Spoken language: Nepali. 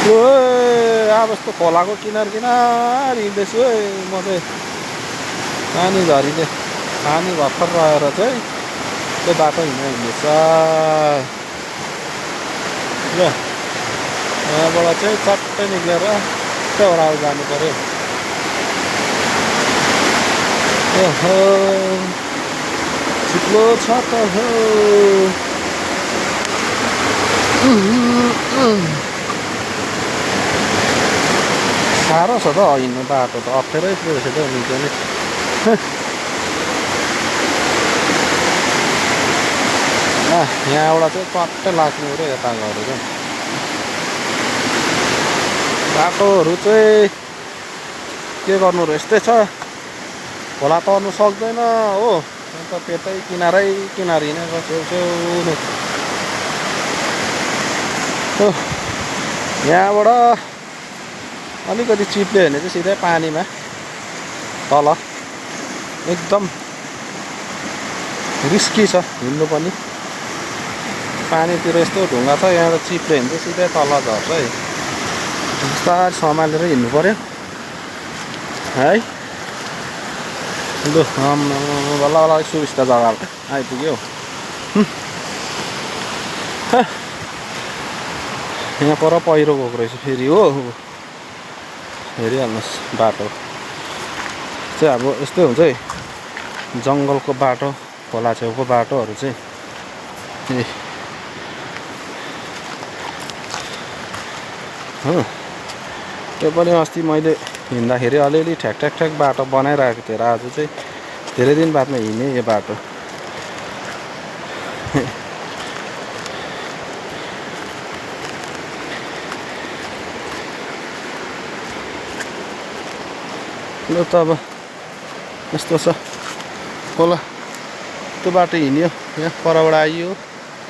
अब यस्तो खोलाको किनार किनार हिँड्दैछु है म चाहिँ। पानी झरीले पानी भर्खर रहेर चाहिँ त्यो बाटो हिँड्दैछ ल। यहाँबाट चाहिँ चट्टै निक्लेर त्यो ओह्रालो जानु पर्यो। ओहो चिप्लो छ त हो। साह्रो छ त हिँड्नु बाटो त अप्ठ्यारै परेछ त निकै नै। यहाँबाट चाहिँ चट्टै लाग्ने हो र यता गएर चाहिँ बाटोहरू चाहिँ के गर्नु र यस्तै छ। खोला तर्नु सक्दैन हो। अन्त त्यतै किनारै किनार हिँडेको छेउछेउ। यहाँबाट अलिकति चिप्ल्यो भने चाहिँ सिधै पानीमा तल एकदम रिस्की छ हिँड्नु पनि। पानीतिर यस्तो ढुङ्गा छ यहाँबाट चिप्ल्यो भने चाहिँ सिधै तल झर्छ है। बिस्तारै सम्हालेर हिँड्नु पर्यो है। लु बल्ल बल्ल सुविस्ता जग्गा आइपुग्यो। यहाँ पर पहिरो गएको रहेछ फेरि हो। हेरिहाल्नुहोस् बाटो चाहिँ अब यस्तै हुन्छ है। जङ्गलको बाटो खोला छेउको बाटोहरू चाहिँ त्यो पनि अस्ति मैले हिँड्दाखेरि अलिअलि ठ्याक ठ्याक ठ्याक बाटो बनाइरहेको थिएँ र आज चाहिँ धेरै दिन बादमा हिँडेँ यो बाटो। ल त अब यस्तो छ खोला त्यो बाटो हिँड्यो यहाँ परबाट आइयो।